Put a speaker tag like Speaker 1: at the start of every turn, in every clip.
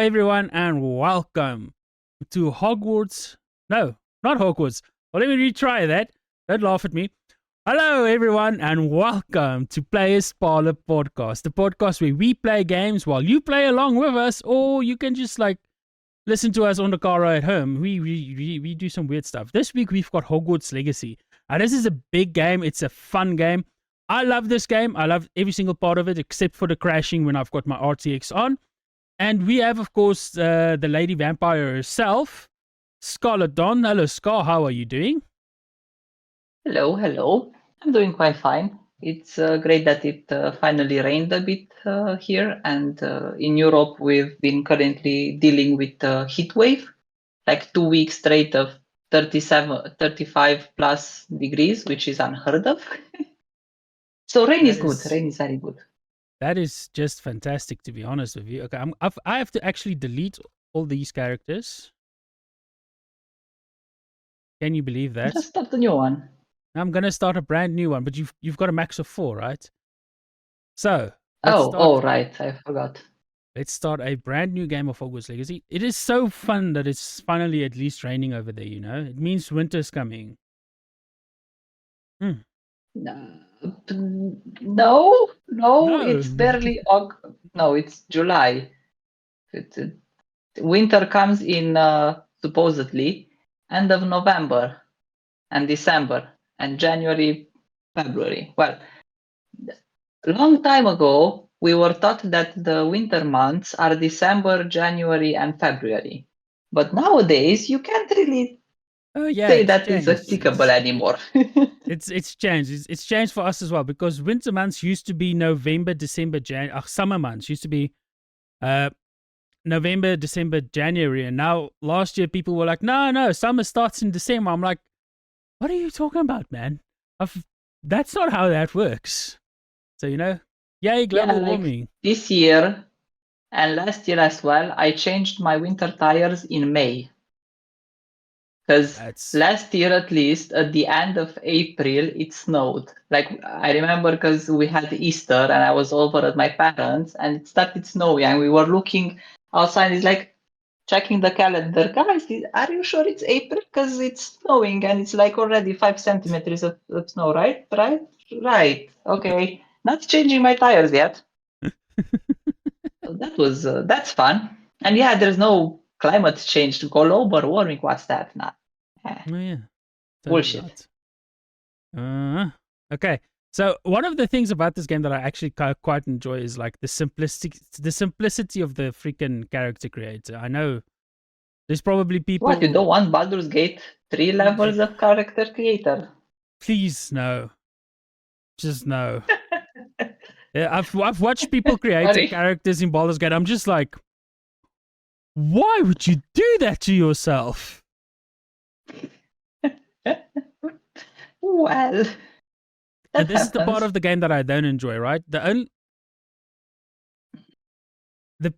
Speaker 1: everyone, and welcome to Hogwarts. No, not Hogwarts. Well, let me retry that. Don't laugh at me. Hello, everyone, and welcome to Players Parlor Podcast, the podcast where we play games while you play along with us, or you can just listen to us on the car ride home. We do some weird stuff. This week we've got Hogwarts Legacy. And this is a big game. It's a fun game. I love this game. I love every single part of it except for the crashing when I've got my RTX on. And we have, of course, the lady vampire herself, Scarlette. Hello, Scar. How are you doing?
Speaker 2: Hello. I'm doing quite fine. It's great that it finally rained a bit here. And in Europe, we've been currently dealing with a heat wave, like 2 weeks straight of 35 plus degrees, which is unheard of. So rain is good. Rain is very good.
Speaker 1: That is just fantastic, to be honest with you. Okay, I have to actually delete all these characters. Can you believe that?
Speaker 2: Just start a new one.
Speaker 1: I'm gonna start a brand new one, but you've got a max of 4, right? So
Speaker 2: right, I forgot.
Speaker 1: Let's start a brand new game of Hogwarts Legacy. It is so fun that it's finally at least raining over there. You know, it means winter's coming.
Speaker 2: No, it's barely August. No, it's July. Winter comes in supposedly end of November and December and January, February. Well, a long time ago, we were taught that the winter months are December, January, and February. But nowadays, you can't really say that it's applicable anymore.
Speaker 1: It's changed. It's changed for us as well, because winter months used to be November, December, January. Summer months used to be November, December, January. And now last year people were like, no, summer starts in December. I'm like, what are you talking about, man? That's not how that works. So, yay, global warming.
Speaker 2: This year and last year as well, I changed my winter tires in May. Because last year, at least, at the end of April, it snowed. Like, I remember because we had Easter and I was over at my parents and it started snowing and we were looking outside. It's like checking the calendar. Guys, are you sure it's April? Because it's snowing and it's like already 5 centimeters of snow, right? Right. Okay. Not changing my tires yet. So that's fun. And yeah, there's no climate change. Global warming, what's that? Nah.
Speaker 1: Oh, yeah.
Speaker 2: Bullshit.
Speaker 1: Okay. So one of the things about this game that I actually quite enjoy is like the simplicity of the freaking character creator. I know there's probably people.
Speaker 2: What, you don't want Baldur's Gate 3 levels of character creator?
Speaker 1: Please, no. Just no. Yeah, I've watched people create characters in Baldur's Gate. I'm just like, why would you do that to yourself?
Speaker 2: Well,
Speaker 1: and this is the part of the game that I don't enjoy, right? The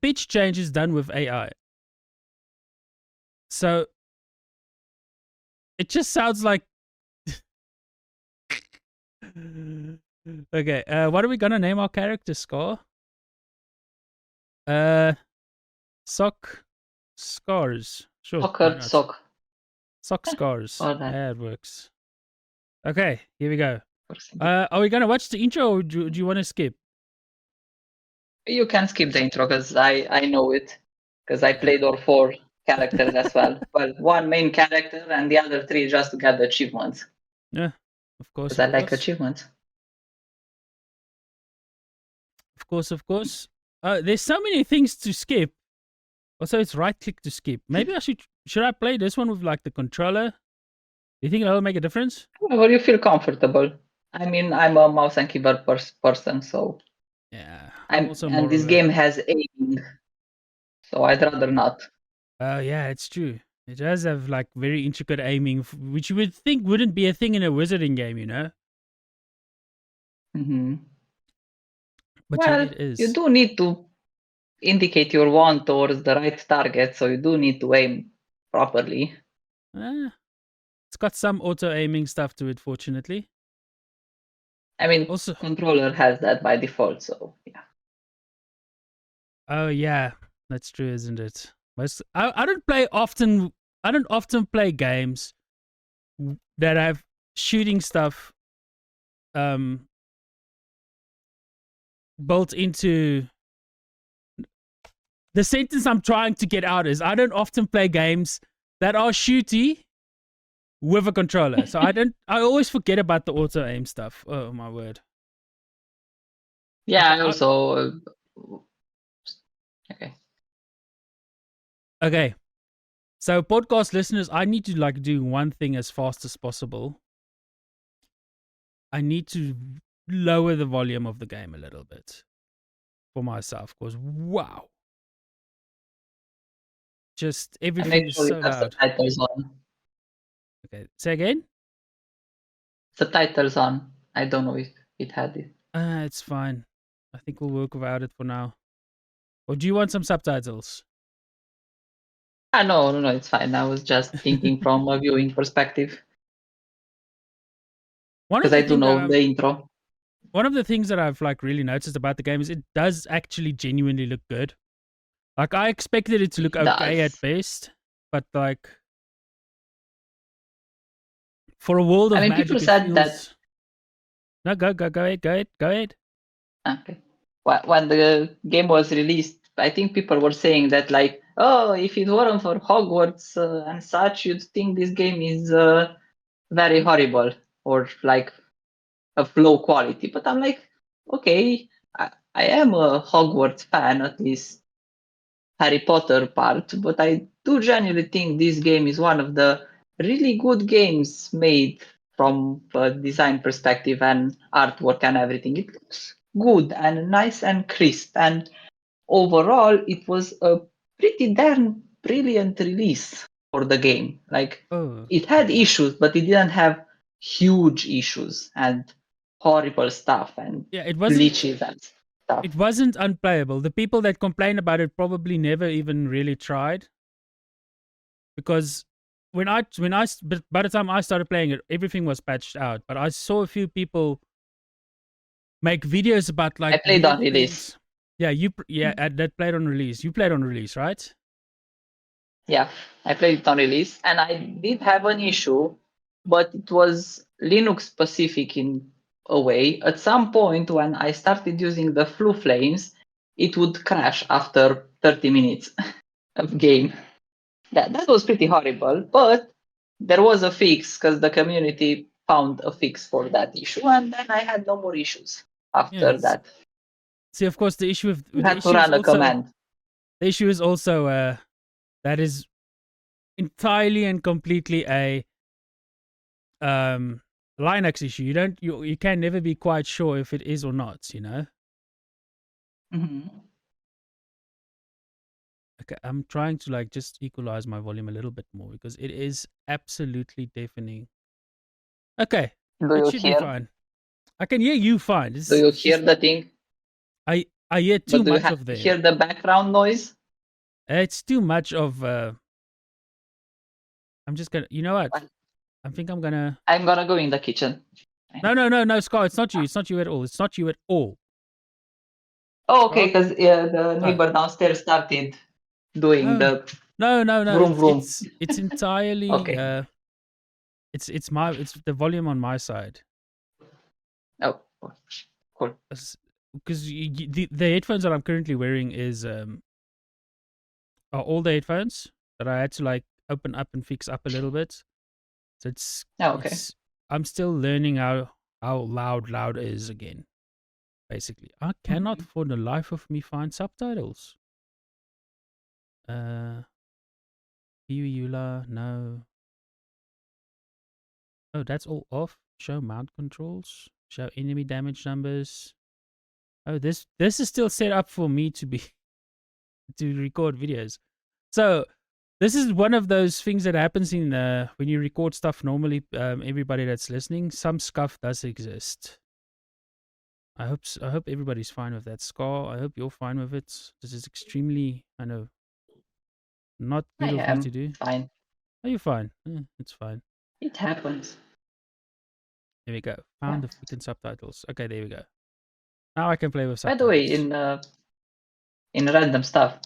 Speaker 1: pitch change is done with AI. So it just sounds like okay, what are we gonna name our character, Scar? Scars. Sure. Sock scars. Yeah, it works. Okay, here we go. Are we gonna watch the intro or do you want to skip?
Speaker 2: You can skip the intro because I know it. Because I played all 4 characters as well. Well, 1 main character and the other 3 just to get the achievements.
Speaker 1: Yeah, of course.
Speaker 2: Because I like achievements.
Speaker 1: Of course. There's so many things to skip. Also, it's right click to skip. Maybe I should I play this one with like the controller? Do you think that'll make a difference?
Speaker 2: Well, you feel comfortable. I mean, I'm a mouse and keyboard person, so
Speaker 1: yeah.
Speaker 2: And this game has aiming, so I'd rather not.
Speaker 1: Yeah, it's true. It does have like very intricate aiming, which you would think wouldn't be a thing in a wizarding game, you know?
Speaker 2: Mm-hmm.
Speaker 1: But well, it is.
Speaker 2: You do need to indicate your wand towards the right target, so you do need to aim properly.
Speaker 1: It's got some auto-aiming stuff to it, fortunately.
Speaker 2: I mean, also, controller has that by default, so yeah.
Speaker 1: Oh, yeah. That's true, isn't it? I don't play often. I don't often play games that have shooting stuff built into. The sentence I'm trying to get out is I don't often play games that are shooty with a controller. So I always forget about the auto aim stuff. Oh my word.
Speaker 2: Yeah,
Speaker 1: Okay,
Speaker 2: I also. Okay.
Speaker 1: Okay. So podcast listeners, I need to like do one thing as fast as possible. I need to lower the volume of the game a little bit for myself because wow. Just
Speaker 2: And
Speaker 1: everything
Speaker 2: make
Speaker 1: is
Speaker 2: sure you
Speaker 1: so
Speaker 2: have
Speaker 1: loud.
Speaker 2: subtitles on.
Speaker 1: Okay. Say again?
Speaker 2: Subtitles on. I don't know if it had it.
Speaker 1: It's fine. I think we'll work without it for now. Or do you want some subtitles?
Speaker 2: No, it's fine. I was just thinking from a viewing perspective. Because I do know the intro.
Speaker 1: One of the things that I've like really noticed about the game is it does actually genuinely look good. Like I expected it to look okay at best, but like for a world of magic,
Speaker 2: people said that.
Speaker 1: No, go ahead.
Speaker 2: Okay. When the game was released, I think people were saying that like, oh, if it weren't for Hogwarts and such, you'd think this game is very horrible or like of low quality. But I'm like, okay, I am a Hogwarts fan, at least Harry Potter part, but I do genuinely think this game is one of the really good games made from a design perspective and artwork and everything. It looks good and nice and crisp, and overall, it was a pretty darn brilliant release for the game. Like, it had issues, but it didn't have huge issues and horrible stuff and glitches and stuff.
Speaker 1: It wasn't unplayable. The people that complain about it probably never even really tried. Because by the time I started playing it, everything was patched out. But I saw a few people make videos about like
Speaker 2: I played on release.
Speaker 1: Yeah, that played on release. You played on release, right?
Speaker 2: Yeah, I played it on release, and I did have an issue, but it was Linux specific in a way. At some point, when I started using the flu flames, it would crash after 30 minutes of game. That was pretty horrible, but there was a fix because the community found a fix for that issue, and then I had no more issues after that.
Speaker 1: See, of course, the issue with
Speaker 2: you had to run a command.
Speaker 1: The issue is also that is entirely and completely a Linux issue. You can never be quite sure if it is or not, you know?
Speaker 2: Mm-hmm.
Speaker 1: Okay, I'm trying to like just equalize my volume a little bit more because it is absolutely deafening. Okay, it should be fine. I can hear you fine.
Speaker 2: Do you hear the thing?
Speaker 1: I hear too much of them.
Speaker 2: Hear the background noise?
Speaker 1: It's too much of. I'm just gonna. You know what? I think I'm gonna
Speaker 2: go in the kitchen.
Speaker 1: No, Scott. It's not you. It's not you at all. It's not you at all.
Speaker 2: Oh, okay. Because the neighbor downstairs started doing the.
Speaker 1: No.
Speaker 2: Vroom, vroom.
Speaker 1: It's entirely.
Speaker 2: Okay.
Speaker 1: It's the volume on my side.
Speaker 2: Oh, cool.
Speaker 1: Because the headphones that I'm currently wearing are all the headphones that I had to like open up and fix up a little bit. So it's
Speaker 2: okay.
Speaker 1: I'm still learning how loud is again. Basically, I cannot for the life of me find subtitles. Eula, no. Oh, that's all off. Show mount controls. Show enemy damage numbers. Oh, this is still set up for me to record videos. So this is one of those things that happens in when you record stuff normally. Everybody that's listening, some scuff does exist. I hope everybody's fine with that. Scar, I hope you're fine with it. This is extremely, I know, not good of me to do.
Speaker 2: Fine.
Speaker 1: Are you fine? It's fine.
Speaker 2: It happens.
Speaker 1: There we go. Found the freaking subtitles. Okay, there we go. Now I can play with subtitles.
Speaker 2: By the way, in random stuff,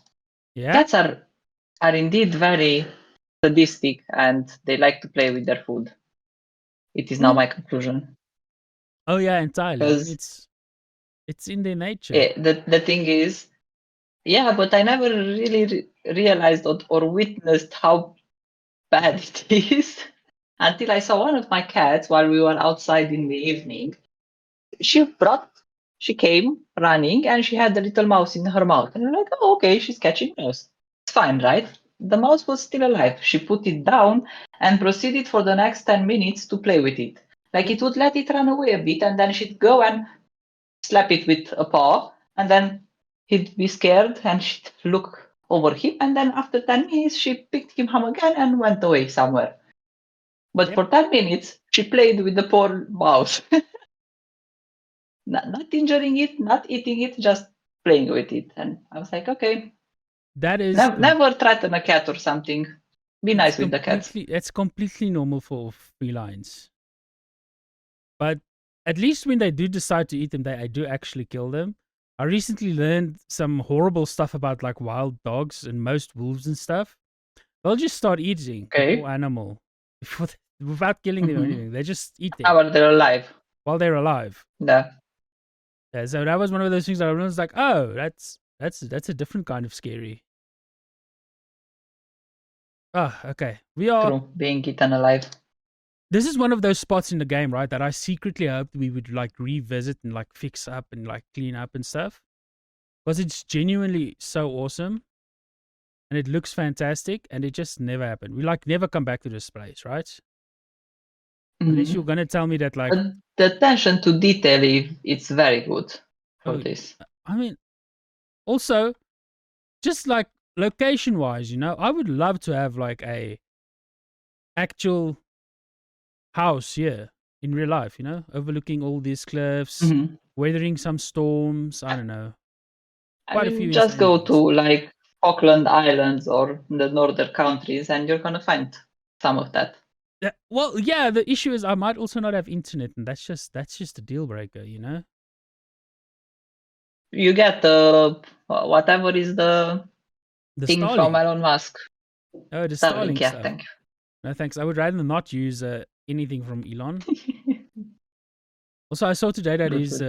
Speaker 1: Yeah.
Speaker 2: Cats are indeed very sadistic and they like to play with their food. It is now my conclusion.
Speaker 1: Oh yeah, entirely. I mean, it's in their nature.
Speaker 2: The thing is, yeah, but I never really realized or witnessed how bad it is until I saw one of my cats while we were outside in the evening. She came running and she had the little mouse in her mouth. And I'm like, oh, okay, she's catching mouse. It's fine, right? The mouse was still alive. She put it down and proceeded for the next 10 minutes to play with it. Like it would let it run away a bit and then she'd go and slap it with a paw and then he'd be scared and she'd look over him and then after 10 minutes she picked him up again and went away somewhere. But
Speaker 1: Yep.
Speaker 2: for 10 minutes she played with the poor mouse. Not injuring it, not eating it, just playing with it. And I was like, okay,
Speaker 1: That is
Speaker 2: never threaten a cat or something. Be nice with the cats.
Speaker 1: It's completely normal for felines. But at least when they do decide to eat them, I do actually kill them. I recently learned some horrible stuff about like wild dogs and most wolves and stuff. They'll just start eating the poor animal without killing them or anything. They just eat them
Speaker 2: while they're alive.
Speaker 1: While they're alive.
Speaker 2: Yeah.
Speaker 1: Yeah. So that was one of those things that I was like, oh, that's a different kind of scary. Ah, okay. We are
Speaker 2: True, being eaten alive.
Speaker 1: This is one of those spots in the game, right, that I secretly hoped we would like revisit and like fix up and like clean up and stuff. Because it's genuinely so awesome. And it looks fantastic, and it just never happened. We like never come back to this place, right? Unless you're gonna tell me that like
Speaker 2: the attention to detail it's very good for this.
Speaker 1: I mean, also, just like location wise, you know, I would love to have like a actual house here in real life, you know, overlooking all these cliffs, weathering some storms. I don't know.
Speaker 2: Quite a few. Just go to like Falkland Islands or the northern countries, and you're gonna find some of that.
Speaker 1: Well, yeah. The issue is I might also not have internet, and that's just a deal breaker, you know.
Speaker 2: You get whatever is the thing
Speaker 1: Starlink
Speaker 2: from Elon Musk.
Speaker 1: Oh, the Starlink
Speaker 2: yeah,
Speaker 1: stuff.
Speaker 2: thank you.
Speaker 1: No, thanks. I would rather not use anything from Elon. Also, I saw today that his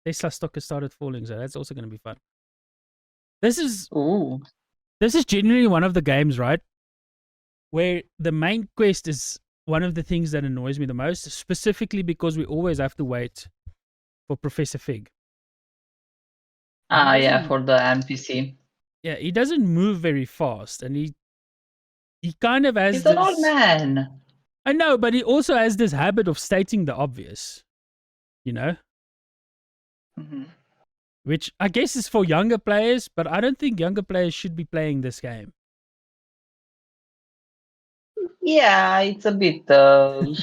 Speaker 1: Tesla stock has started falling, so that's also going to be fun. This is genuinely one of the games, right, where the main quest is one of the things that annoys me the most, specifically because we always have to wait for Professor Fig.
Speaker 2: Yeah, for the NPC.
Speaker 1: Yeah, he doesn't move very fast, and he kind of has
Speaker 2: He's an old man.
Speaker 1: I know, but he also has this habit of stating the obvious, you know? Which I guess is for younger players, but I don't think younger players should be playing this game.
Speaker 2: Yeah, it's a bit dark,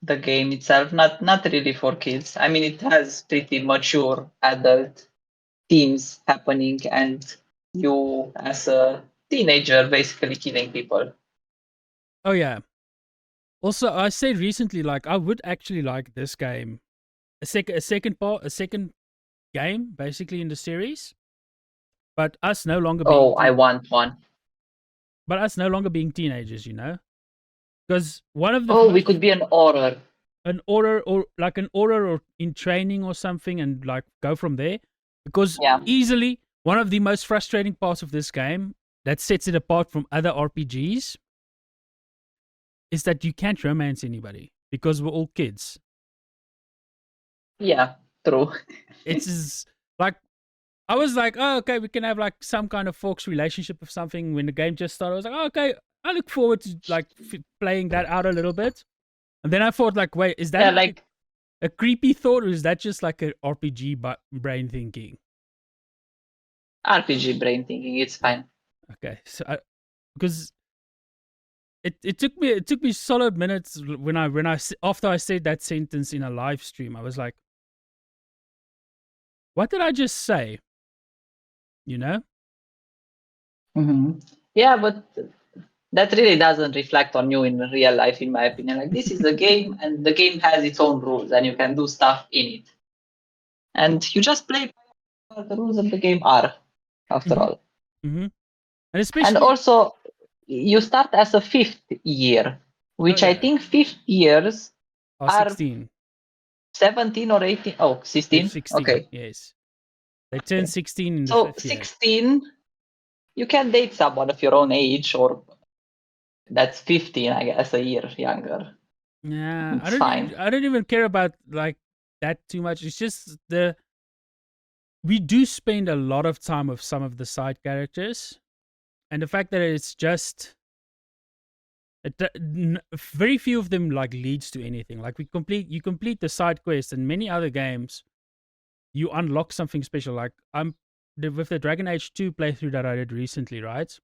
Speaker 2: the game itself. Not really for kids. I mean, it has pretty mature adult themes happening, and you as a teenager basically killing people.
Speaker 1: Oh yeah. Also, I said recently, like I would actually like this game, a second game, basically in the series. But us no longer being
Speaker 2: I want one.
Speaker 1: But us no longer being teenagers, you know, because one of the
Speaker 2: we could be an Auror,
Speaker 1: or in training or something, and like go from there. Because easily one of the most frustrating parts of this game that sets it apart from other RPGs is that you can't romance anybody because we're all kids.
Speaker 2: Yeah, true.
Speaker 1: It's like I was like, oh, okay, we can have like some kind of folks relationship or something. When the game just started, I was like, oh, okay, I look forward to like playing that out a little bit. And then I thought, like, wait, is that like a creepy thought, or is that just like an RPG brain thinking?
Speaker 2: RPG brain thinking, it's fine.
Speaker 1: Okay, so because it took me solid minutes when I after I said that sentence in a live stream, I was like, what did I just say? You know?
Speaker 2: Yeah, but that really doesn't reflect on you in real life, in my opinion. Like, this is a game, and the game has its own rules, and you can do stuff in it. And you just play. the rules of the game are, after all.
Speaker 1: Mm-hmm. And especially,
Speaker 2: and also you start as a fifth year, which I think fifth years are
Speaker 1: 16.
Speaker 2: 17 or 18. Oh, 16?
Speaker 1: 16,
Speaker 2: Okay.
Speaker 1: yes. They turn 16 in the
Speaker 2: So
Speaker 1: fifth year.
Speaker 2: 16, you can date someone of your own age, or that's 15, I guess, a year younger.
Speaker 1: Yeah,
Speaker 2: It's fine.
Speaker 1: I don't even care about like that too much. It's just we do spend a lot of time with some of the side characters, and the fact that it's just very few of them like leads to anything. Like you complete the side quest, and many other games you unlock something special. Like with the Dragon Age 2 playthrough that I did recently, right?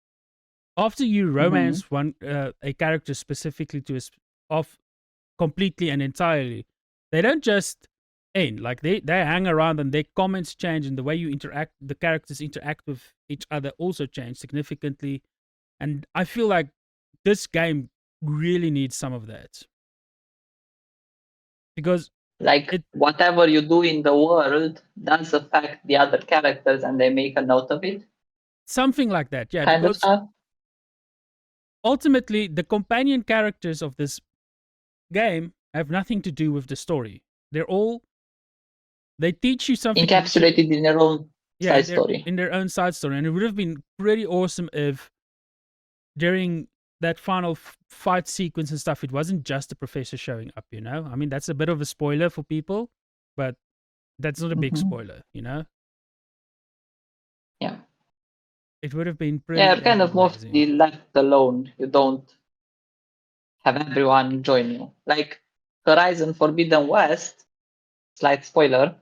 Speaker 1: After you romance one a character specifically to off completely and entirely, they don't just end. Like they hang around and their comments change, and the way you interact, the characters interact with each other also change significantly. And I feel like this game really needs some of that, because
Speaker 2: like whatever you do in the world does affect the other characters, and they make a note of it.
Speaker 1: Something like that, yeah.
Speaker 2: Kind of
Speaker 1: Because
Speaker 2: stuff.
Speaker 1: ultimately, the companion characters of this game have nothing to do with the story. They teach you something
Speaker 2: encapsulated in their own side story.
Speaker 1: In their own side story. And it would have been pretty awesome if during that final fight sequence and stuff, it wasn't just the professor showing up, you know? I mean, that's a bit of a spoiler for people, but that's not a big spoiler, you know?
Speaker 2: Yeah.
Speaker 1: It would have been pretty
Speaker 2: Yeah, kind of
Speaker 1: amazing.
Speaker 2: mostly left alone. You don't have everyone join you. Like Horizon Forbidden West, slight spoiler,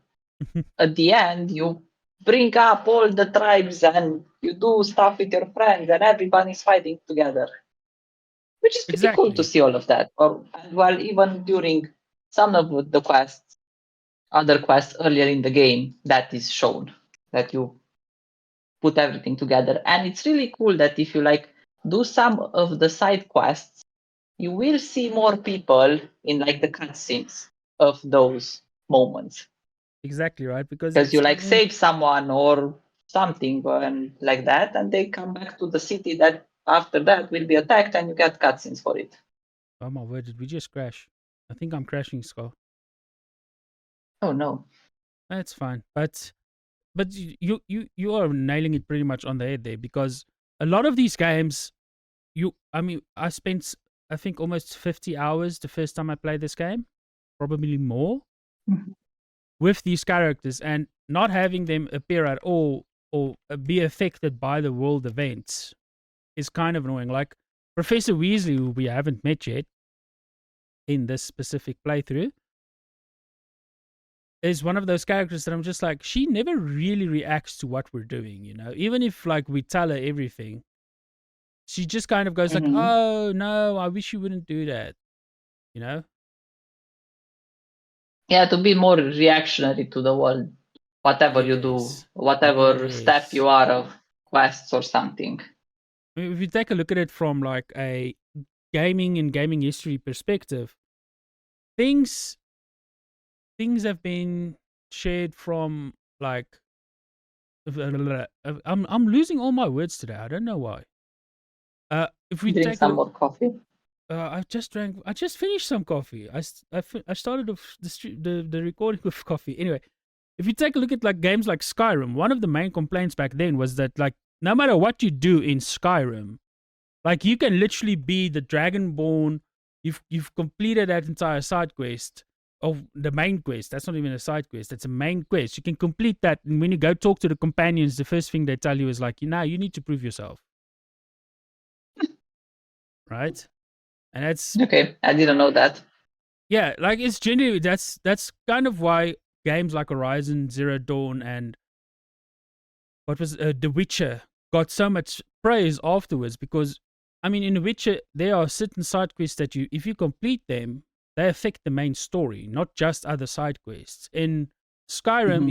Speaker 2: at the end you bring up all the tribes and you do stuff with your friends and everybody's fighting together. Which is pretty cool to see all of that. Or well, even during some of the quests, other quests earlier in the game, that is shown. That you put everything together. And it's really cool that if you like do some of the side quests, you will see more people in like the cutscenes of those moments.
Speaker 1: Exactly, right?
Speaker 2: Because you like save someone or something and like that, and they come back to the city that after that will be attacked, and you get cutscenes for it.
Speaker 1: Oh my word, did we just crash? I think I'm crashing, Skull.
Speaker 2: Oh no.
Speaker 1: That's fine. But you are nailing it pretty much on the head there, because a lot of these games, I spent, I think, almost 50 hours the first time I played this game, probably more, with these characters, and not having them appear at all or be affected by the world events is kind of annoying. Like Professor Weasley, who we haven't met yet in this specific playthrough, is one of those characters that I'm just like, she never really reacts to what we're doing, you know? Even if like we tell her everything, she just kind of goes like, "Oh no, I wish you wouldn't do that," you know?
Speaker 2: Yeah, to be more reactionary to the world, whatever you do, whatever step you are of quests or something.
Speaker 1: I mean, if you take a look at it from like a gaming and gaming history perspective, things have been shared from like I'm losing all my words today. I don't know why. If we
Speaker 2: drink some more coffee.
Speaker 1: I just finished some coffee. I started the recording with coffee. Anyway, if you take a look at like games like Skyrim, one of the main complaints back then was that like no matter what you do in Skyrim, like you can literally be the Dragonborn. You've completed that entire side quest of the main quest. That's not even a side quest. That's a main quest. You can complete that, and when you go talk to the companions, the first thing they tell you is like, you need to prove yourself, right? And that's
Speaker 2: okay. I didn't know that.
Speaker 1: Yeah, like it's genuinely that's kind of why games like Horizon Zero Dawn and what was The Witcher got so much praise afterwards, because I mean in The Witcher there are certain side quests that if you complete them, they affect the main story, not just other side quests. In Skyrim,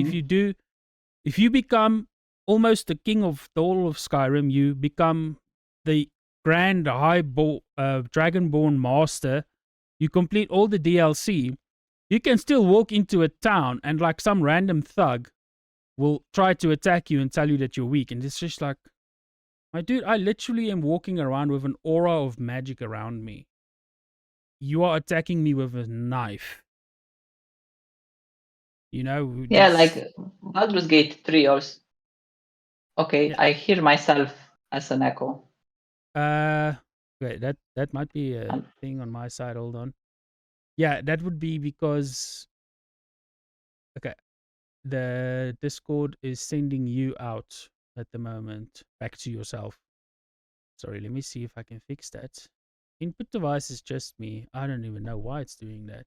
Speaker 1: if you become almost the king of the whole of Skyrim, you become the grand dragonborn master. You complete all the DLC, you can still walk into a town and like some random thug will try to attack you and tell you that you're weak. And it's just like, my dude, I literally am walking around with an aura of magic around me. You are attacking me with a knife. You know?
Speaker 2: Yeah, like Baldur's Gate 3 also. Okay, yeah. I hear myself as an echo.
Speaker 1: Wait, that might be a thing on my side. Hold on. Yeah, that would be because... Okay. The Discord is sending you out at the moment. Back to yourself. Sorry, let me see if I can fix that. Input device is just me. I don't even know why it's doing that.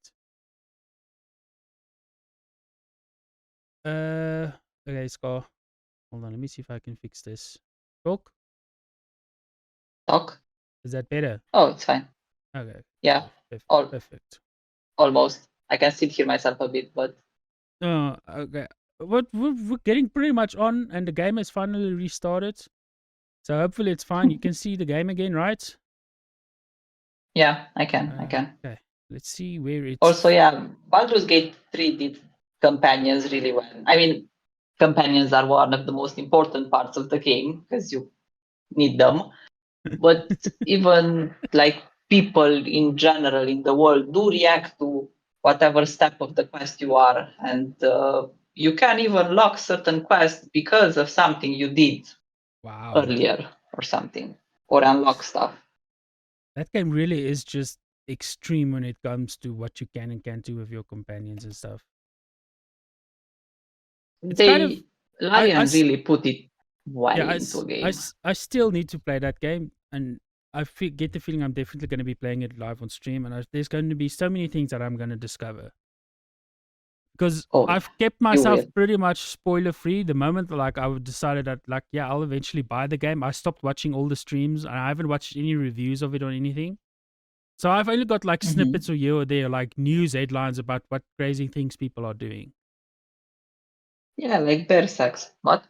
Speaker 1: Okay, Scar. Hold on, let me see if I can fix this. Talk?
Speaker 2: Talk?
Speaker 1: Is that better?
Speaker 2: Oh, it's fine.
Speaker 1: Okay.
Speaker 2: Yeah.
Speaker 1: Perfect.
Speaker 2: Almost. I can still hear myself a bit, but...
Speaker 1: Oh, okay. We're getting pretty much on, and the game has finally restarted. So hopefully it's fine. You can see the game again, right?
Speaker 2: Yeah, I can.
Speaker 1: Okay. Let's see where it's...
Speaker 2: Also, yeah, Baldur's Gate 3 did companions really well. I mean, companions are one of the most important parts of the game because you need them. But even like people in general in the world do react to whatever step of the quest you are. And you can even lock certain quests because of something you did earlier or something, or unlock stuff.
Speaker 1: That game really is just extreme when it comes to what you can and can't do with your companions and stuff. It's
Speaker 2: Larian really put it well into a game.
Speaker 1: I still need to play that game, and I get the feeling I'm definitely going to be playing it live on stream, and there's going to be so many things that I'm going to discover. Because I've kept myself pretty much spoiler free. The moment like I decided that like, yeah, I'll eventually buy the game, I stopped watching all the streams, and I haven't watched any reviews of it or anything. So I've only got like snippets or here or there, like news headlines about what crazy things people are doing.
Speaker 2: Yeah, like bear sex. What?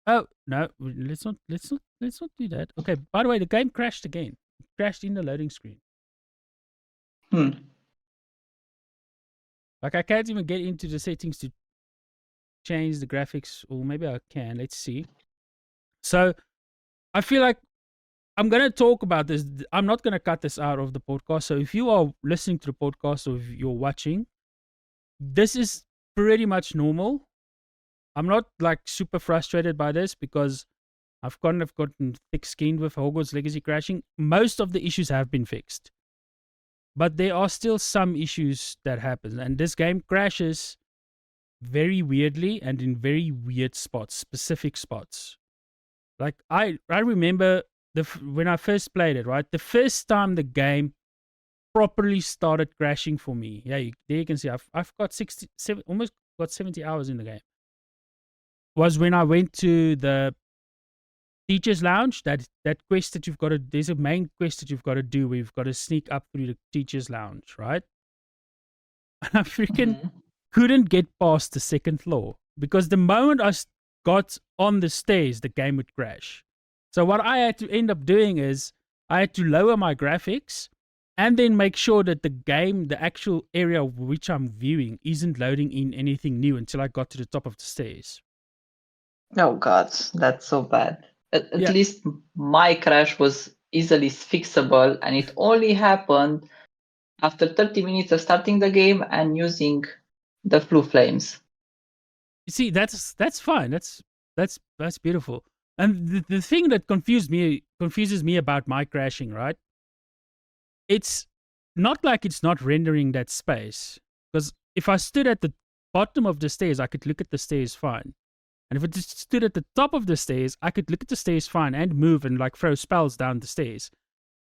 Speaker 1: Oh no, let's not do that. Okay. By the way, the game crashed again. It crashed in the loading screen. Like I can't even get into the settings to change the graphics, or maybe I can. Let's see. So I feel like I'm gonna talk about this. I'm not gonna cut this out of the podcast. So if you are listening to the podcast or if you're watching, this is pretty much normal. I'm not like super frustrated by this because I've kind of gotten thick-skinned with Hogwarts Legacy crashing. Most of the issues have been fixed, but there are still some issues that happen, and this game crashes very weirdly and in very weird spots, specific spots. Like I remember when I first played it, right? The first time the game properly started crashing for me. Yeah, there you can see I've got 67, almost got 70 hours in the game. Was when I went to the Teacher's Lounge. That quest that you've got to, there's a main quest that you've got to do where you've got to sneak up through the Teacher's Lounge, right? And I freaking couldn't get past the second floor because the moment I got on the stairs, the game would crash. So what I had to end up doing is I had to lower my graphics and then make sure that the game, the actual area which I'm viewing, isn't loading in anything new until I got to the top of the stairs.
Speaker 2: Oh God, that's so bad. At least my crash was easily fixable, and it only happened after 30 minutes of starting the game and using the flu flames.
Speaker 1: You see, that's fine. That's beautiful. And the thing that confuses me about my crashing, right? It's not like it's not rendering that space. Because if I stood at the bottom of the stairs, I could look at the stairs fine. And if it stood at the top of the stairs, I could look at the stairs fine and move and like throw spells down the stairs.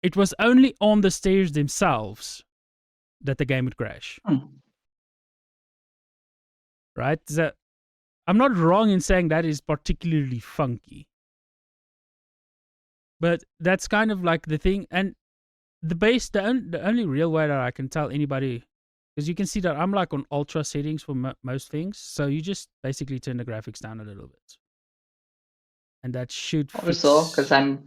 Speaker 1: It was only on the stairs themselves that the game would crash. Right? So I'm not wrong in saying that is particularly funky. But that's kind of like the thing. And the only real way that I can tell anybody, because you can see that I'm like on ultra settings for most things. So you just basically turn the graphics down a little bit. And that should fix...
Speaker 2: Also, because I'm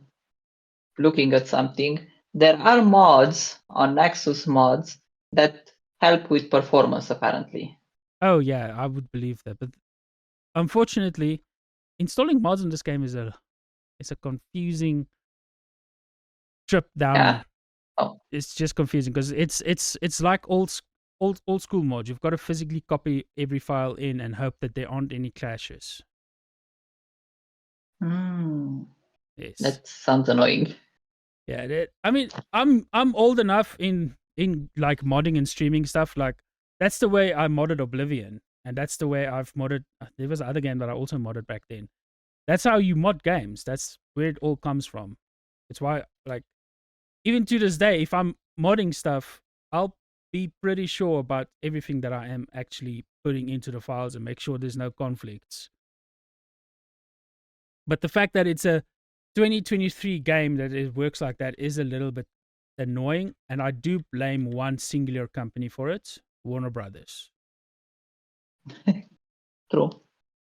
Speaker 2: looking at something, there are mods on Nexus mods that help with performance, apparently.
Speaker 1: Oh, yeah, I would believe that. But unfortunately, installing mods in this game is a confusing trip down.
Speaker 2: Yeah. Oh.
Speaker 1: It's just confusing because it's like old school mods. You've got to physically copy every file in and hope that there aren't any clashes.
Speaker 2: Yes. That sounds annoying.
Speaker 1: Yeah, I mean, I'm old enough in like modding and streaming stuff. Like that's the way I modded Oblivion, and that's the way I've modded. There was another game that I also modded back then. That's how you mod games. That's where it all comes from. It's why, like, even to this day, if I'm modding stuff, I'll be pretty sure about everything that I am actually putting into the files and make sure there's no conflicts. But the fact that it's a 2023 game that it works like that is a little bit annoying, and I do blame one singular company for it, Warner Brothers.
Speaker 2: True.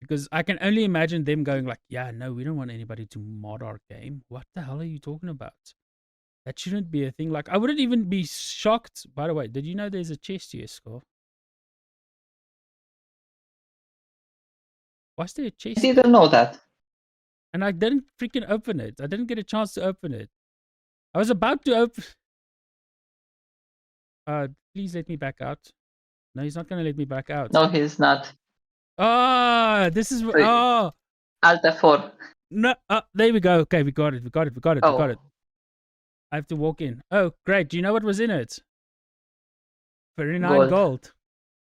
Speaker 1: Because I can only imagine them going like, yeah, no, we don't want anybody to mod our game. What the hell are you talking about? That shouldn't be a thing. Like, I wouldn't even be shocked. By the way, did you know there's a chest here, Scar? Was there a chest?
Speaker 2: I didn't know that.
Speaker 1: And I didn't freaking open it. I didn't get a chance to open it. I was about to open... please let me back out. No, he's not going to let me back out.
Speaker 2: No, he's not.
Speaker 1: Oh, this is... Oh!
Speaker 2: Alt F4.
Speaker 1: No, there we go. Okay, we got it. We got it. I have to walk in. Oh, great. Do you know what was in it? 39 gold.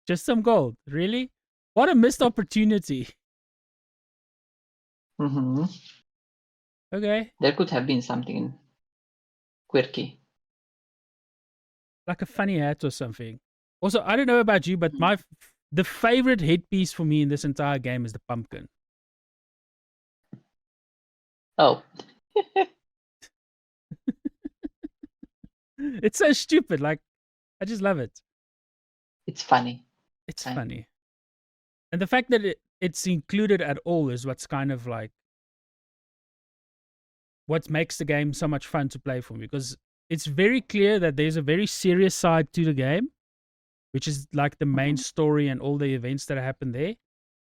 Speaker 1: Just some gold. Really? What a missed opportunity.
Speaker 2: Mm-hmm.
Speaker 1: Okay.
Speaker 2: There could have been something quirky.
Speaker 1: Like a funny hat or something. Also, I don't know about you, but the favorite headpiece for me in this entire game is the pumpkin.
Speaker 2: Oh.
Speaker 1: It's so stupid. Like, I just love it.
Speaker 2: It's funny.
Speaker 1: It's funny. And the fact that it's included at all is what's kind of like what makes the game so much fun to play for me, because it's very clear that there's a very serious side to the game, which is like the main story and all the events that happen there.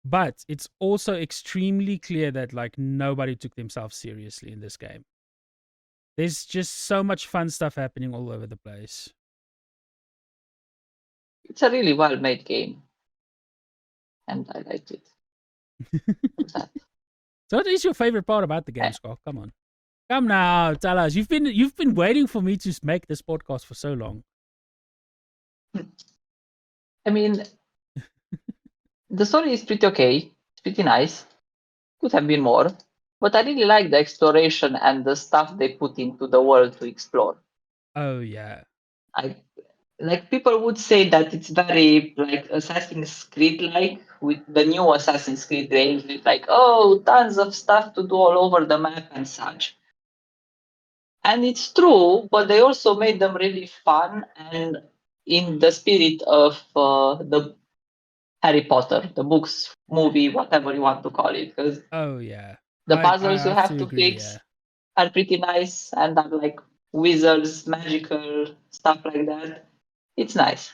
Speaker 1: But it's also extremely clear that like nobody took themselves seriously in this game. There's just so much fun stuff happening all over the place.
Speaker 2: It's a really well-made game, and I liked it.
Speaker 1: So what is your favorite part about the game, Scott? Come on. Come now, tell us. You've been waiting for me to make this podcast for so long.
Speaker 2: I mean, the story is pretty okay. It's pretty nice. Could have been more, but I really like the exploration and the stuff they put into the world to explore.
Speaker 1: Oh yeah.
Speaker 2: Like people would say that it's very like Assassin's Creed like, with the new Assassin's Creed games, with like, oh, tons of stuff to do all over the map and such. And it's true, but they also made them really fun and in the spirit of the Harry Potter, the books, movie, whatever you want to call it. Because the puzzles you have to fix are pretty nice and are like wizards, magical stuff like that. It's nice.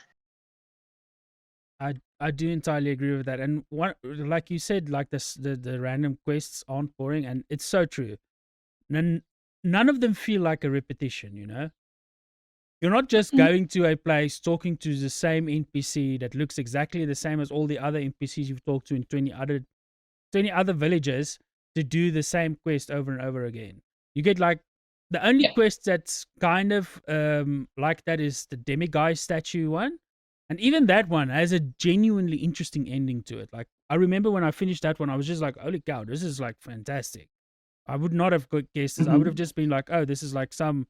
Speaker 1: I do entirely agree with that. And like you said, like the random quests aren't boring, and it's so true. None of them feel like a repetition, you know? You're not just going to a place, talking to the same NPC that looks exactly the same as all the other NPCs you've talked to in 20 other villages to do the same quest over and over again. You get like, the only quest that's kind of like that is the demiguise statue one. And even that one has a genuinely interesting ending to it. Like, I remember when I finished that one, I was just like, holy cow, this is like fantastic. I would not have guessed this. I would have just been like, oh, this is like some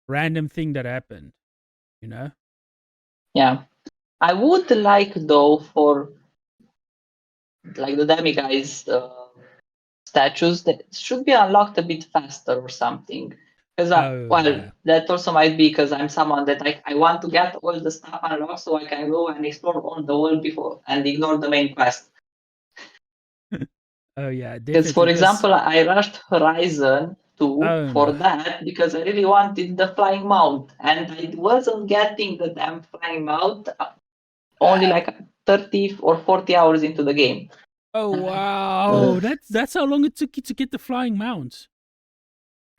Speaker 1: random thing that happened, you know?
Speaker 2: Yeah. I would like, though, for like the demiguise statues that should be unlocked a bit faster or something. Because that also might be because I'm someone that I want to get all the stuff unlocked so I can go and explore all the world before and ignore the main quest.
Speaker 1: Oh yeah, definitely.
Speaker 2: Because for example, I rushed Horizon 2 for that because I really wanted the flying mount, and I wasn't getting the damn flying mount only like 30 or 40 hours into the game.
Speaker 1: Oh wow, that's how long it took you to get the flying mount.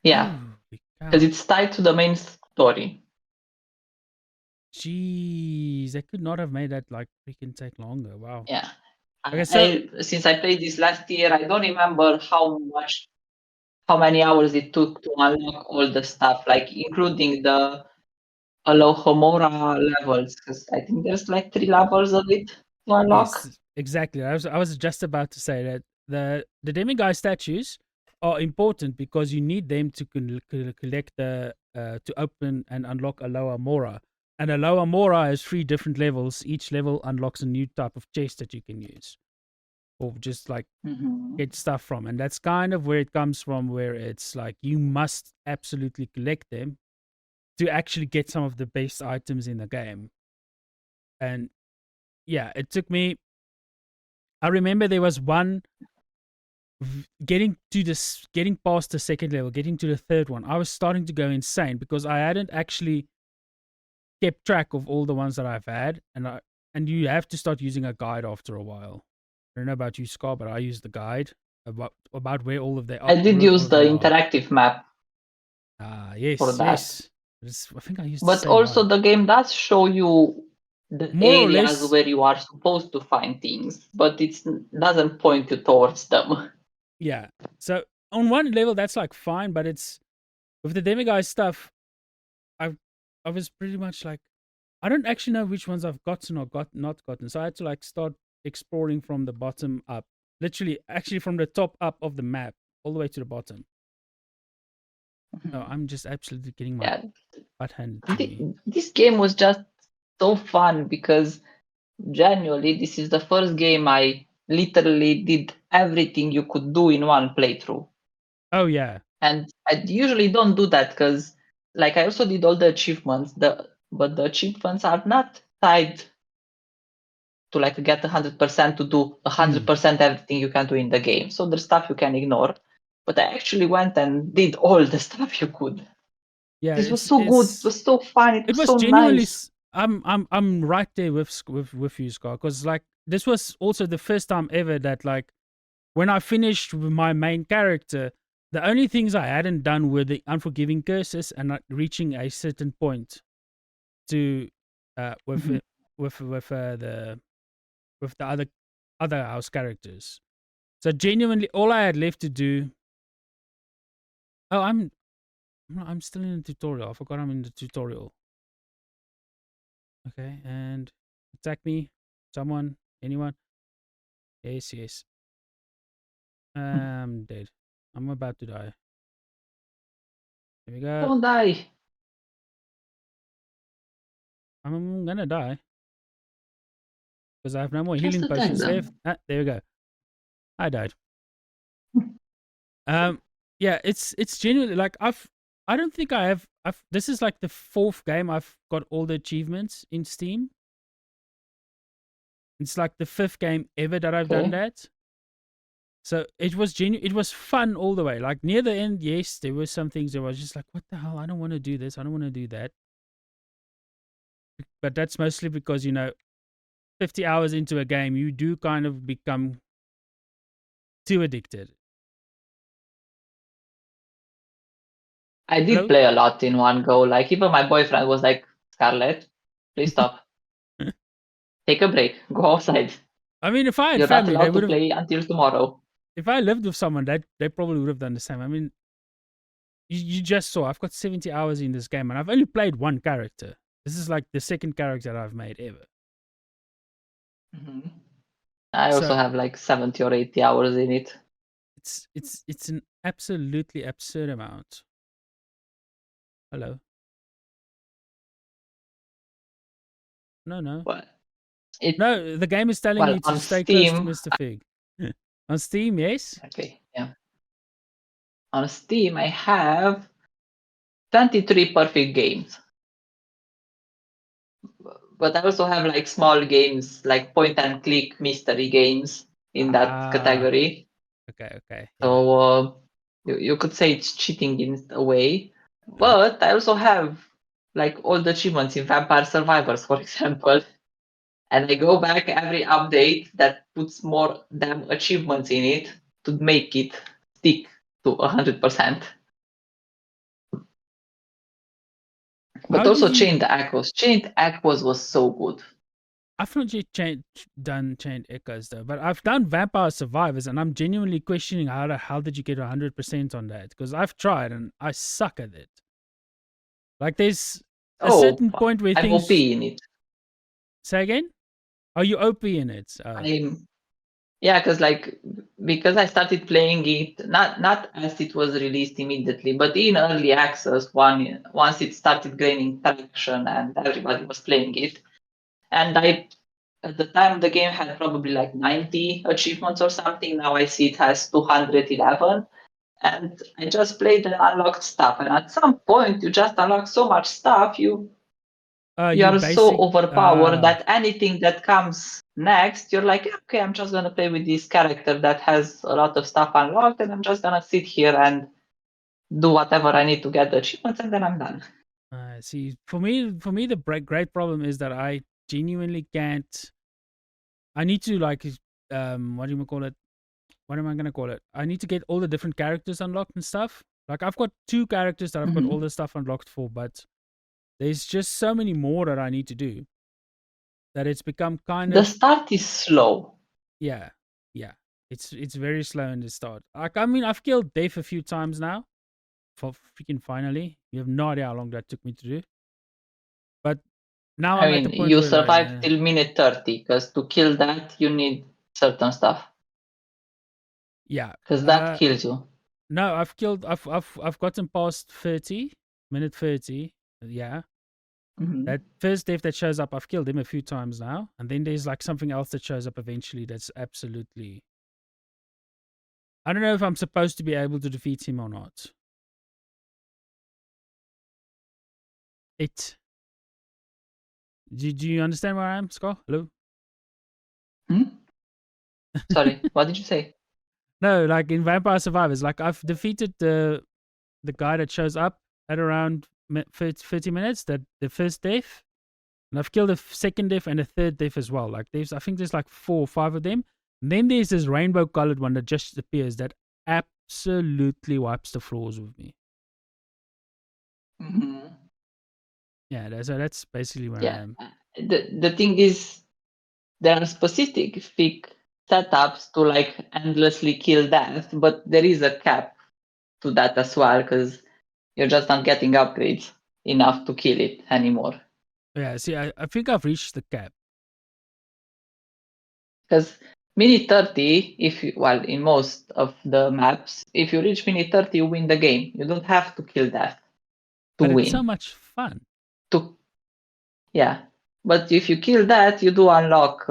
Speaker 2: Yeah, because it's tied to the main story.
Speaker 1: Jeez, they could not have made that like freaking take longer. Wow.
Speaker 2: Yeah.
Speaker 1: Okay, so
Speaker 2: Since I played this last year, I don't remember how many hours it took to unlock all the stuff, like including the Alohomora levels, because I think there's like 3 levels of it to unlock.
Speaker 1: yes, exactly. I was just about to say that the demigod statues are important because you need them to collect the to open and unlock Alohomora. And Alohomora has 3 different levels. Each level unlocks a new type of chest that you can use, or just like get stuff from. And that's kind of where it comes from, where it's like you must absolutely collect them to actually get some of the best items in the game. And yeah, it took me. I remember there was one getting past the second level, getting to the third one. I was starting to go insane because I hadn't actually kept track of all the ones that I've had, and you have to start using a guide after a while. I don't know about you, Scar, but I use the guide about where all of they are.
Speaker 2: I did use the interactive map.
Speaker 1: Yes,
Speaker 2: for that.
Speaker 1: Yes. I think I used
Speaker 2: but
Speaker 1: the same
Speaker 2: also
Speaker 1: one.
Speaker 2: the game does show you the
Speaker 1: More or
Speaker 2: areas
Speaker 1: less,
Speaker 2: where you are supposed to find things, but it doesn't point you towards them.
Speaker 1: yeah. So on one level, that's like fine, but it's with the demiguise stuff. I was pretty much like, I don't actually know which ones I've gotten or not gotten. So I had to like start exploring from the bottom up, literally, actually from the top up of the map all the way to the bottom. No, I'm just absolutely getting my butt handed to me.
Speaker 2: This game was just so fun because genuinely, this is the first game I literally did everything you could do in one playthrough.
Speaker 1: Oh yeah.
Speaker 2: And I usually don't do that because, like, I also did all the achievements. But the achievements are not tied to like get 100% to do 100% everything you can do in the game. So there's stuff you can ignore. But I actually went and did all the stuff you could.
Speaker 1: Yeah,
Speaker 2: This was so good. It was so fun. It was so
Speaker 1: genuinely.
Speaker 2: nice.
Speaker 1: I'm right there with you, Scar, because like this was also the first time ever that like when I finished with my main character, the only things I hadn't done were the unforgiving curses and not reaching a certain point to with the other house characters. So genuinely, all I had left to do. Oh, I'm still in the tutorial. I forgot I'm in the tutorial. Okay, and attack me, someone, anyone. Yes. I'm dead. I'm about to die. Here we go.
Speaker 2: Don't die.
Speaker 1: I'm gonna die because I have no more healing potions left. There we go. I died. Yeah, it's genuinely like I don't think I've this is like the 4th game I've got all the achievements in Steam. It's like the 5th game ever that I've done that. So it was it was fun all the way. Like near the end, yes, there were some things that was just like, what the hell? I don't want to do this. I don't want to do that. But that's mostly because, 50 hours into a game, you do kind of become too addicted.
Speaker 2: I did play a lot in one go. Like even my boyfriend was like, Scarlett, please stop. Take a break. Go outside.
Speaker 1: I mean, if I had
Speaker 2: You're
Speaker 1: family,
Speaker 2: not allowed to play until tomorrow.
Speaker 1: If I lived with someone, they probably would have done the same. I mean, you just saw I've got 70 hours in this game, and I've only played one character. This is like the 2nd character I've made ever.
Speaker 2: I also have like 70 or 80 hours in it.
Speaker 1: It's an absolutely absurd amount. Hello. No.
Speaker 2: What?
Speaker 1: No, the game is telling you to stay close to Mr. Fig. On Steam, yes?
Speaker 2: Okay, yeah. On Steam, I have 23 perfect games. But I also have like small games, like point and click mystery games in that category.
Speaker 1: Okay. Yeah.
Speaker 2: So you could say it's cheating in a way. But I also have like all the achievements in Vampire Survivors, for example. And I go back every update that puts more damn achievements in it to make it stick to 100%. But
Speaker 1: How
Speaker 2: also
Speaker 1: did you?
Speaker 2: Chained Echoes. Chained Echoes was so good.
Speaker 1: I've not yet done Chained Echoes though, but I've done Vampire Survivors, and I'm genuinely questioning how the hell did you get 100% on that? Because I've tried and I suck at it. Like there's a
Speaker 2: Oh,
Speaker 1: certain point where
Speaker 2: I'm
Speaker 1: things.
Speaker 2: OP in it.
Speaker 1: Say again? Are you OP in it?
Speaker 2: I'm Yeah, because I started playing it not as it was released immediately, but in early access once it started gaining traction and everybody was playing it. And I at the time the game had probably like 90 achievements or something. Now I see it has 211. And I just played and unlocked stuff. And at some point you just unlock so much stuff, you
Speaker 1: You
Speaker 2: are so
Speaker 1: basic.
Speaker 2: overpowered that anything that comes next, you're like, okay, I'm just gonna play with this character that has a lot of stuff unlocked, and I'm just gonna sit here and do whatever I need to get the achievements, and then I'm done.
Speaker 1: See, for me, the great problem is that I genuinely can't. I need to like, what do you call it? What am I gonna call it? I need to get all the different characters unlocked and stuff. Like I've got 2 characters that I've got all
Speaker 2: Mm-hmm.
Speaker 1: the stuff unlocked for, but there's just so many more that I need to do that it's become kind
Speaker 2: The
Speaker 1: of
Speaker 2: start is slow.
Speaker 1: yeah, yeah. It's very slow in the start. Like I mean, I've killed Dave a few times now. For freaking finally, you have no idea how long that took me to do. But now
Speaker 2: I
Speaker 1: I'm at the
Speaker 2: mean,
Speaker 1: point
Speaker 2: you
Speaker 1: where
Speaker 2: survive till minute 30, because to kill that, you need certain stuff,
Speaker 1: yeah.
Speaker 2: because that kills you.
Speaker 1: No, I've killed. I've gotten past 30 minute 30. Yeah,
Speaker 2: Mm-hmm.
Speaker 1: that first death that shows up, I've killed him a few times now, and then there's like something else that shows up eventually. That's absolutely. I don't know if I'm supposed to be able to defeat him or not. It. Do you understand where I am, Scott? Hello.
Speaker 2: Hmm? Sorry, what did you say?
Speaker 1: No, like in Vampire Survivors, like I've defeated the guy that shows up at around 30 minutes. That the first death. And I've killed a second diff and a third diff as well. Like I think there's like 4 or 5 of them. And then there's this rainbow colored one that just appears that absolutely wipes the floors with me.
Speaker 2: Mm-hmm.
Speaker 1: Yeah, so that's basically where I
Speaker 2: Yeah.
Speaker 1: am.
Speaker 2: The thing is, there are specific setups to like endlessly kill death, but there is a cap to that as well, because you're just not getting upgrades enough to kill it anymore.
Speaker 1: Yeah, see, I think I've reached the cap.
Speaker 2: Because minute 30, if you, well, in most of the maps, if you reach minute 30, you win the game. You don't have to kill death to
Speaker 1: But it's so
Speaker 2: win.
Speaker 1: much fun.
Speaker 2: To Yeah, but if you kill that, you do unlock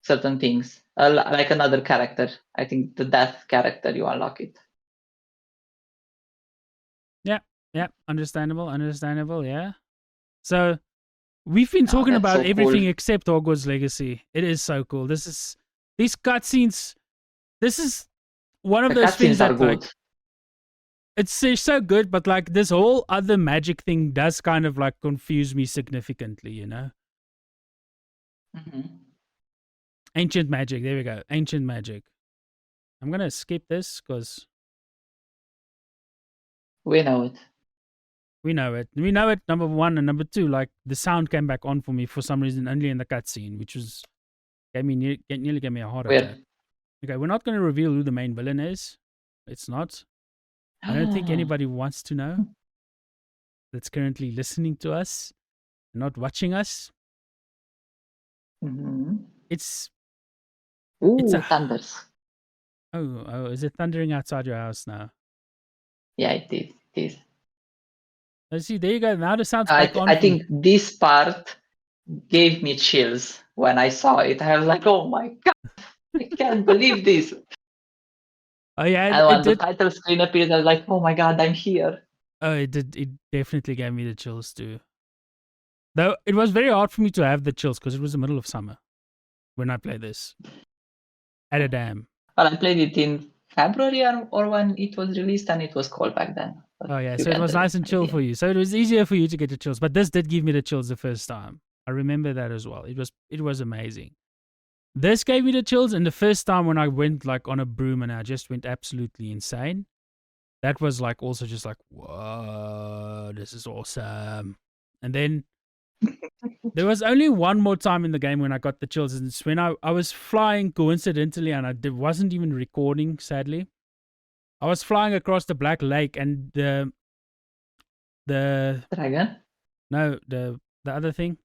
Speaker 2: certain things, like another character. I think the death character, you unlock it.
Speaker 1: Yeah, yeah, understandable, yeah. So we've been
Speaker 2: Oh,
Speaker 1: talking
Speaker 2: that's
Speaker 1: about
Speaker 2: so cool.
Speaker 1: everything except Hogwarts Legacy. It is so cool. These cutscenes. This is one of
Speaker 2: The
Speaker 1: those things
Speaker 2: cutscenes are
Speaker 1: that like
Speaker 2: good.
Speaker 1: it's so good, but like this whole other magic thing does kind of like confuse me significantly, you know?
Speaker 2: Mm-hmm.
Speaker 1: Ancient magic. There we go. Ancient magic. I'm gonna skip this because
Speaker 2: We know it.
Speaker 1: we know it. We know it. Number one and number two, like the sound came back on for me for some reason only in the cutscene, which was nearly gave me a heart attack.
Speaker 2: We're
Speaker 1: Okay, we're not gonna reveal who the main villain is. It's not. I don't think anybody wants to know that's currently listening to us, not watching us.
Speaker 2: Mm-hmm.
Speaker 1: It's it's a
Speaker 2: Ooh, thunders.
Speaker 1: oh, is it thundering outside your house now?
Speaker 2: Yeah, it is. It is.
Speaker 1: Let's see, there you go. Now the sound's
Speaker 2: I
Speaker 1: back
Speaker 2: th-
Speaker 1: on
Speaker 2: I
Speaker 1: for me.
Speaker 2: think this part gave me chills when I saw it. I was like, oh my god, I can't believe this.
Speaker 1: Oh yeah,
Speaker 2: And
Speaker 1: it
Speaker 2: when the
Speaker 1: did.
Speaker 2: title screen appeared, I was like, oh my god, I'm here.
Speaker 1: Oh, it did. It definitely gave me the chills too. Though it was very hard for me to have the chills because it was the middle of summer when I played this at a dam.
Speaker 2: Well, I played it in February or when it was released, and it was cold back then. But
Speaker 1: Oh yeah,
Speaker 2: you
Speaker 1: so it
Speaker 2: get
Speaker 1: was
Speaker 2: the
Speaker 1: nice and chill for
Speaker 2: idea.
Speaker 1: you. So it was easier for you to get the chills. But this did give me the chills the first time. I remember that as well. It was amazing. This gave me the chills, and the first time when I went like on a broom and I just went absolutely insane. That was like also just like, whoa, this is awesome. And then there was only one more time in the game when I got the chills, and it's when I was flying coincidentally, and I wasn't even recording, sadly. I was flying across the Black Lake, and the
Speaker 2: dragon?
Speaker 1: No, the other thing.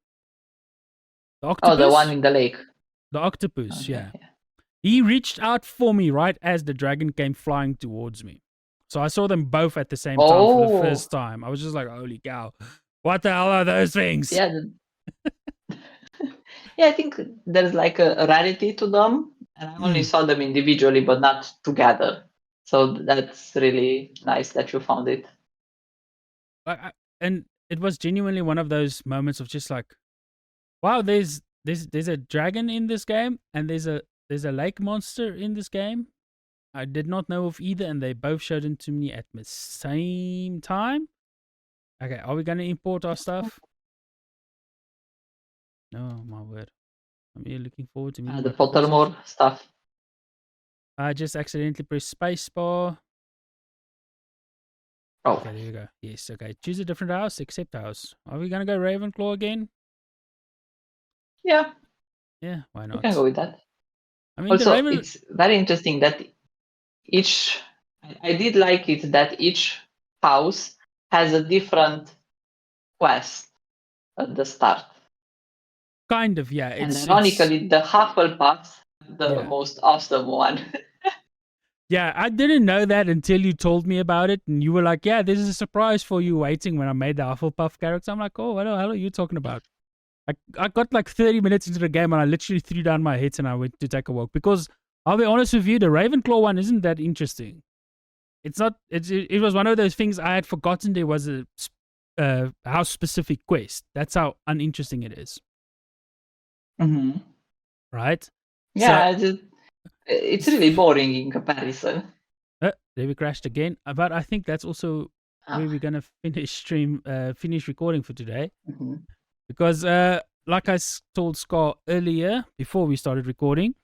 Speaker 1: The
Speaker 2: octopus? Oh, the one in the lake.
Speaker 1: The octopus, okay, yeah. He reached out for me right as the dragon came flying towards me. So I saw them both at the same time for the first time. I was just like, holy cow. What the hell are those things?
Speaker 2: Yeah. Yeah, I think there's like a rarity to them. And I only saw them individually, but not together. So that's really nice that you found it.
Speaker 1: And it was genuinely one of those moments of just like, wow, there's a dragon in this game, and there's a lake monster in this game. I did not know of either, and they both showed them to me at the same time. Okay, are we going to import our stuff? Oh, my word. I'm really looking forward to meeting
Speaker 2: the Pottermore stuff.
Speaker 1: I just accidentally pressed spacebar.
Speaker 2: Oh.
Speaker 1: Okay, there you go. Yes, okay. Choose a different house, accept house. Are we going to go Ravenclaw again?
Speaker 2: Yeah.
Speaker 1: Yeah, why not?
Speaker 2: We can go with that.
Speaker 1: I mean,
Speaker 2: also, it's very interesting that I did like it that each house has a different quest at the start.
Speaker 1: Kind of, yeah.
Speaker 2: And ironically, the Hufflepuff's the most awesome one.
Speaker 1: Yeah, I didn't know that until you told me about it, and you were like, yeah, this is a surprise for you waiting when I made the Hufflepuff character. I'm like, oh, what the hell are you talking about? I got like 30 minutes into the game, and I literally threw down my head and I went to take a walk. Because, I'll be honest with you, the Ravenclaw one isn't that interesting. It's not, it was one of those things I had forgotten there was a house-specific quest. That's how uninteresting it is.
Speaker 2: Mm-hmm.
Speaker 1: Right?
Speaker 2: Yeah, so, it's really boring in comparison.
Speaker 1: There we crashed again. But I think that's also where we're going to finish recording for today.
Speaker 2: Mm-hmm.
Speaker 1: Because like I told Scar earlier, before we started recording,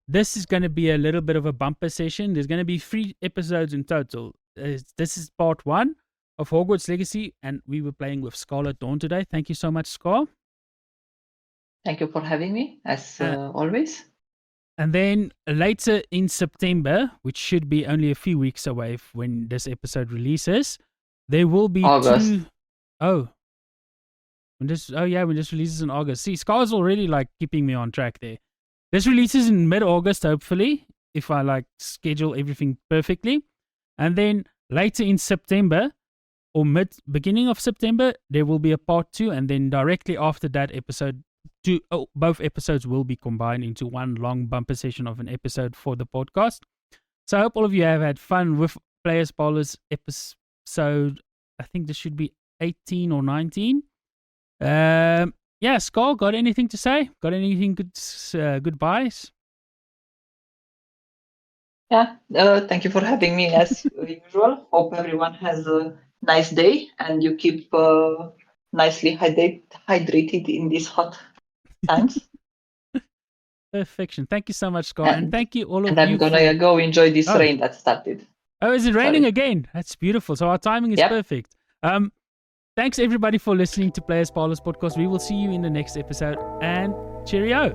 Speaker 1: this is going to be a little bit of a bumper session. There's going to be 3 episodes in total. This is part 1 of Hogwarts Legacy, and we were playing with Scarlette Dawn today. Thank you so much, Scar.
Speaker 2: Thank you for having me, as always.
Speaker 1: And then later in September, which should be only a few weeks away when this episode releases, there will be
Speaker 2: August.
Speaker 1: 2... Oh. When this releases in August. See, Scar's already like keeping me on track there. This releases in mid-August, hopefully, if I like schedule everything perfectly. And then later in September, or beginning of September, there will be a part 2, and then directly after that episode, both episodes will be combined into one long bumper session of an episode for the podcast. So I hope all of you have had fun with Players Parlor's episode. I think this should be 18 or 19. Yeah, Scar, got anything to say? Got anything goodbyes?
Speaker 2: Yeah, thank you for having me as usual. Hope everyone has a nice day and you keep nicely hydrated in these hot times.
Speaker 1: Perfection. Thank you so much, Scar. And thank you all of you.
Speaker 2: And I'm going to go enjoy this rain that started.
Speaker 1: Oh, is it raining again? That's beautiful. So our timing is perfect. Thanks everybody for listening to Players Parlor's podcast. We will see you in the next episode, and cheerio.